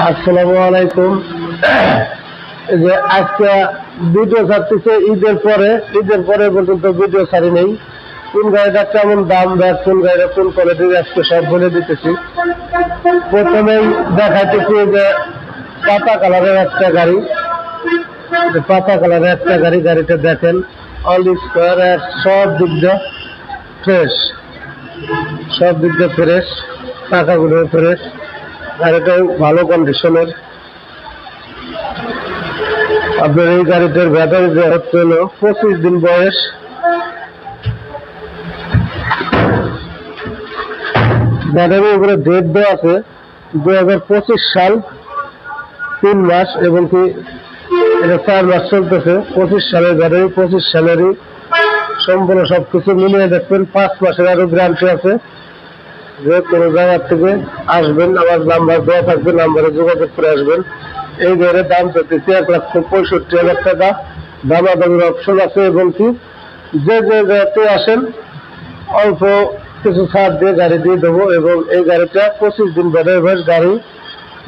আসসালামু আলাইকুম। এই যে আজকে ভিডিও ছাড়তেছে ঈদের পরে পর্যন্ত ভিডিও ছাড়ি নেই। কোন গাড়িটা কেমন দাম দেয়, কোন গাড়িটা কোন কোয়ালিটির, আজকে সব বলে দিতেছি। প্রথমেই দেখাইতেছি যে পাতা কালারের একটা গাড়ি, গাড়িটা দেখেন অল স্কোয়ার, সব দিক দিয়ে ফ্রেশ, টাকাগুলো ফ্রেশ, গাড়িটাও ভালো কন্ডিশনের। আপনার এই গাড়িটার ব্যাটারি হচ্ছে হলো 25 দিন বয়স। ব্যাটারির উপরে ডেট দেওয়া আছে 2025 সাল 3 মাস, এবং কি এটা 4 মাস চলতেছে। 25 সালের ব্যাটারি, 25 সালেরই সম্পূর্ণ সবকিছু মিলিয়ে দেখবেন। 5 মাসের আরো গ্যারান্টি আছে। যে কোনো জায়গার থেকে আসবেন, আমার নাম্বার দেওয়া থাকবে, নাম্বারে যোগাযোগ করে আসবেন। এই গাড়ির দাম চলতেছে 1,65,000 টাকা। দামাদামির অপশন আছে, এবং কি যে জায়গাতে আসেন অল্প কিছু ছাড় দিয়ে গাড়ি দিয়ে দেবো। এবং এই গাড়িটা 25 দিন ব্যাটারি বয়স গাড়ি,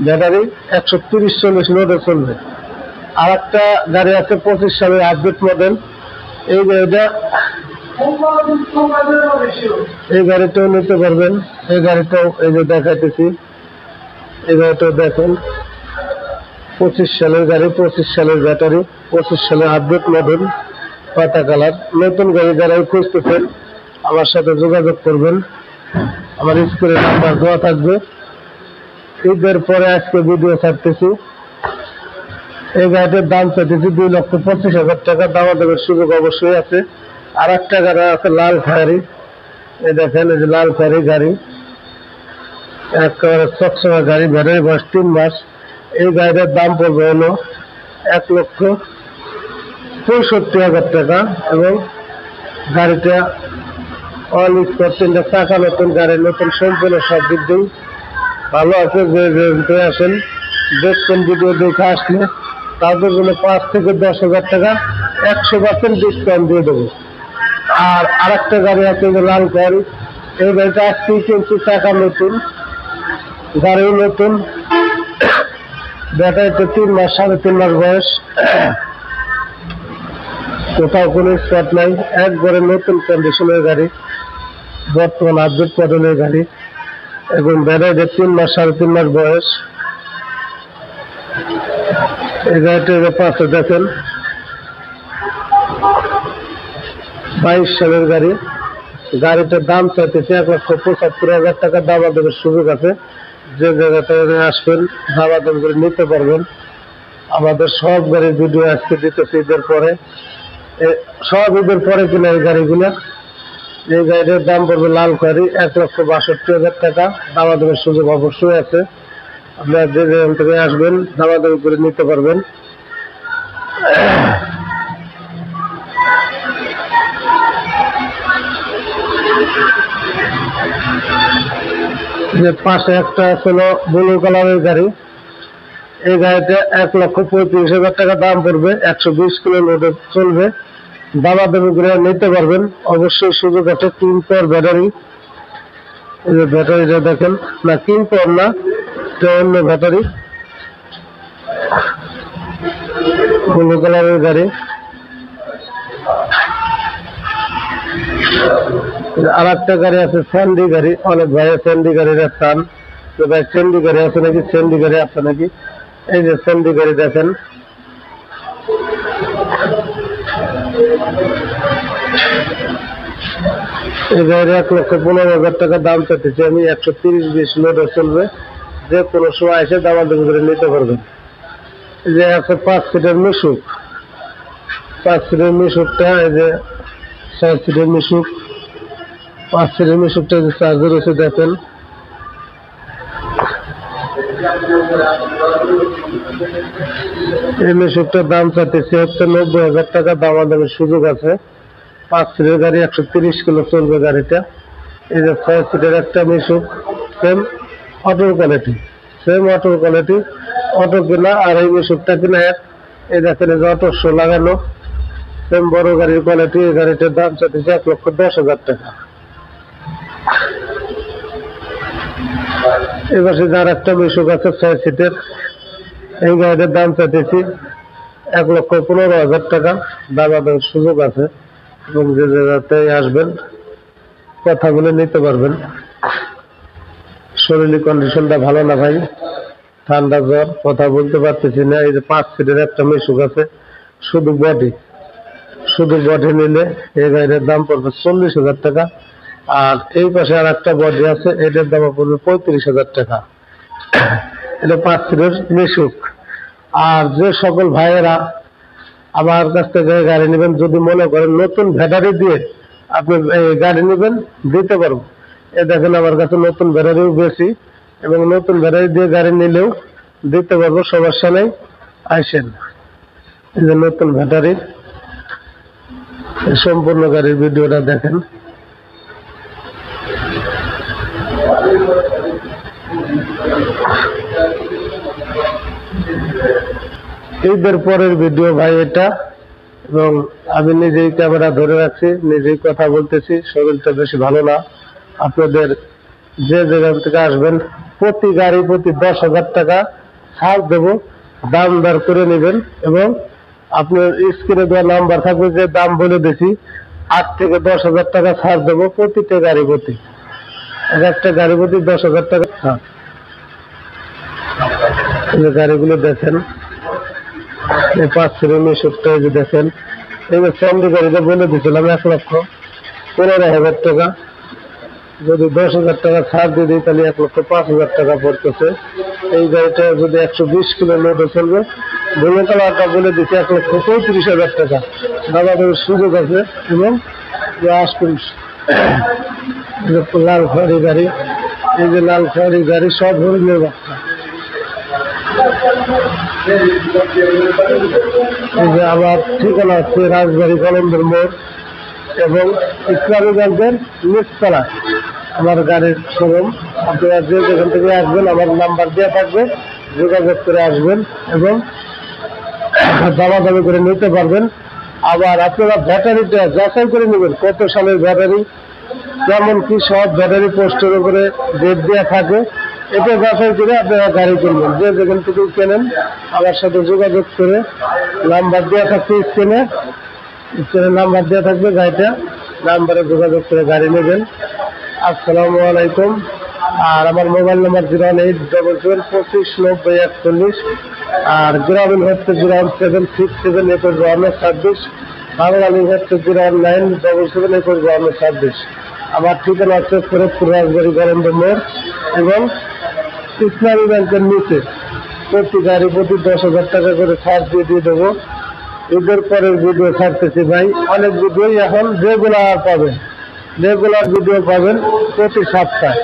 ব্যাটারি 130-40 লোডে চলবে। আর একটা গাড়ি আছে 25 সালের আপডেট মডেল। এই গাড়িটাও নিতে পারবেন। এই গাড়িটাও এই যে দেখাইতেছি, এই গাড়িটাও দেখেন 25 সালের গাড়ি, 25 সালের ব্যাটারি, 25 সালের আপডেট মডেল, পাতা কালার। নতুন গাড়ি যারা খুঁজতেছেন আমার সাথে যোগাযোগ করবেন, আমার স্ক্রিনে নাম্বার দেওয়া থাকবে। ঈদের পরে আজকে ভিডিও ছাড়তেছি। এই গাড়িটার দাম চাইতেছি 2,25,000 টাকা। দামাদামের সুযোগ অবশ্যই আছে। আর একটা গাড়ি আছে লাল ফায়ারি, এই দেখেন, এই যে লাল ফায়ারি গাড়ি, একেবারে চকচকা গাড়ি, ব্যাটারি বয়স 3 মাস। এই গাড়িটার দাম পড়বে হলো 1,65,000 টাকা। এবং গাড়িটা অল স্কোয়ার, 3টা চাকা নতুন, গাড়ি নতুন, সম্পূর্ণ সব দিক দিয়ে ভালো আছে। যে আসেন দেখবেন, ভিডিও দেখে আসলে তাদের জন্য 5 থেকে 10,000 টাকা 100% ডিসকাউন্ট দিয়ে দেবো। আর আরেকটা গাড়ি আছে লাল গাড়ি, এই গাড়িটা আজকেই কিনছি, টাকা নতুন, গাড়ি নতুন, ব্যাটারিতে 3 মাস, 3.5 মাস বয়স, কোথাও কোনো স্পট নাই, একবারে নতুন কন্ডিশনের গাড়ি, বর্তমান আপডেট মডেলের গাড়ি, এবং ব্যাটারিতে 3 মাস, 3.5 মাস বয়স। এই গাড়িটার পাশে দেখেন 22 সালের গাড়ি। গাড়িটার দাম চাইতেছে 1,75,000 টাকা। দামাদামের সুযোগ আছে। যে জায়গাতে আসবেন দামাদাম করে নিতে পারবেন। আমাদের সব গাড়ির ভিডিও আজকে দিতেছে ঈদের পরে, সব ঈদের পরে কিনা এই গাড়িগুলা। এই গাড়িটার দাম পড়বে লাল গাড়ি 1,62,000 টাকা। দামাদামের সুযোগ অবশ্যই আছে। আপনারা যে জায়গা থেকে আসবেন দামাদাম করে নিতে পারবেন। যে পাশে একটা ছিল ব্লু কালারের গাড়ি, এই গাড়িটা 1,35,000 টাকা দাম পড়বে। 120 কিলো লোডে চলবে। দামাদামি করে নিতে পারবেন, অবশ্যই সুযোগ আছে। 3 পাওয়ার ব্যাটারি, এই যে ব্যাটারিটা দেখেন, না 3 পাওয়ার না, এটা অন্য ব্যাটারি, ব্লু কালারের গাড়ি। আর একটা গাড়ি আছে স্যান্ডি গাড়ি, অনেক ভাই স্যান্ডি গাড়ির টান, তো ভাই স্যান্ডি গাড়ি আছে নাকি, স্যান্ডি গাড়ি আছে নাকি। এই যে স্যান্ডি গাড়ি দেখেন, এই গাড়ি 1,15,000 টাকা দাম চাইতেছি আমি। 130-20 লোডে চলবে। যে কোনো সময় এসে দামাদামি করে নিতে পারবেন। এই যে আছে 5 সিটের মিশুক, 5 সিটের মিশুকটা, এই যে 6 সিটের মিশুক, 5 সিটের মিশুকটা যে চার্জার আছে দেখেন। এই মিশুকটার দাম চাইতেছি হচ্ছে 90,000 টাকা। দামাদামের সুযোগ আছে। 5 সিটের গাড়ি, 130 কিলো চলবে গাড়িটা। এই যে 6 সিটের একটা মিশুক, সেম অটোর কোয়ালিটি, অটো কিনা। আর এই মিশুকটা কিনা এক। এই দেখেন, এই যে অটো শো লাগানো, সেম বড় গাড়ির কোয়ালিটি। এই গাড়িটার দাম চাইতেছে 1,10,000 টাকা। এই পাশে যার একটা মিশুক আছে 6 সিটের, এই গাড়িটার দাম চাইতেছি 1,15,000 টাকা। দামাদামের সুযোগ আছে এবং যে জায়গাতে আসবেন কথা বলে নিতে পারবেন। শরীরের কন্ডিশনটা ভালো না ভাই, ঠান্ডা জ্বর, কথা বলতে পারতেছি না। এই যে 5 সিটের একটা মিশুক আছে, শুধু বডি নিলে এই গাড়ির দাম পড়বে 40,000 টাকা। আর এই পাশে আর একটা বডি আছে, এটার দাম পড়বে 35,000 টাকা। এটা 5 সিটের মিশুক। আর যে সকল ভাইয়েরা আমার কাছ থেকে গাড়ি নেবেন, যদি মনে করেন নতুন ব্যাটারি দিয়ে আপনি গাড়ি নেবেন, দিতে পারবো। এ দেখেন আমার কাছে নতুন ব্যাটারিও বেশি, এবং নতুন ব্যাটারি দিয়ে গাড়ি নিলেও দিতে পারবো, সমস্যা নেই। আসেন, এই যে নতুন ব্যাটারি, সম্পূর্ণ গাড়ির ভিডিওটা দেখেন। ঈদের পরের ভিডিও ভাই এটা, এবং আমি নিজেই ক্যামেরা ধরে রাখছি, নিজেই কথা বলতেছি, শরীরটা বেশি ভালো না। আপনাদের যে যেখান থেকে আসবেন প্রতি গাড়ি প্রতি 10,000 টাকা ছাড় দেব, দাম দর করে নেবেন। এবং আপনার স্ক্রিনে দেওয়া নাম্বার থাকবে, যে দাম বলে দিছি 8 থেকে 10,000 টাকা ছাড় দেবো প্রতিটা গাড়ি প্রতি, একটা গাড়ি প্রতি 10,000 টাকা ছাড়। গাড়িগুলো দেখেন, এই 5 সিটের মিশুকটা যে দেখেন, এই যে স্যান্ডি গাড়িটা বলে দিয়েছিলাম 1,15,000 টাকা। যদি 10,000 টাকা ছাড় দিয়ে দিই তাহলে 1,05,000 টাকা পড়তেছে। এই গাড়িটা যদি 120 কিলো লোডে চলবে, ধরে কালারটা বলে দিচ্ছি 1,35,000 টাকা। দাদাদের সুযোগ আছে। এবং লাল খড়ি গাড়ি, এই যে লাল খড়ি গাড়ি সব হরিণের বাচ্চা। এই যে আমার ঠিকানা হচ্ছে রাজবাড়ী কলম্বের মোড় এবং ইসলামী ব্যাংকের নিচতলা আমার গাড়ির শোরুম। আপনারা যে যেখান থেকে আসবেন আমার নাম্বার দেওয়া থাকবে, যোগাযোগ করে আসবেন এবং দামাদামি করে নিতে পারবেন। আবার আপনারা ব্যাটারিটা যাচাই করে নেবেন, কত সালের ব্যাটারি, কেমন কি সব ব্যাটারি পোস্টের উপরে ডেট দেওয়া থাকে, এটা যাচাই করে আপনারা গাড়ি কিনবেন। যে যেখান থেকে কেনেন আমার সাথে যোগাযোগ করে, নাম্বার দেওয়া থাকবে স্ক্রিনে নাম্বার দেওয়া থাকবে, গাড়িটা নাম্বারে যোগাযোগ করে গাড়ি নেবেন। আসসালামু আলাইকুম। আর আমার মোবাইল নাম্বার 08777259041, আর গ্রামীণ হচ্ছে 017672126, বাংলালিং হচ্ছে 019772126। আমার ঠিকানা হচ্ছে ফরিদপুর রাজবাড়ী গরমদের মোড় এবং ইসলামী ব্যাংকের নিচে। প্রতি গাড়ি প্রতি 10,000 টাকা করে ছাড় দিয়ে দেবো। ঈদের পরের ভিডিও ছাড়তেছি ভাই, অনেক ভিডিওই এখন রেগুলার পাবেন, রেগুলার ভিডিও পাবেন প্রতি সপ্তাহে।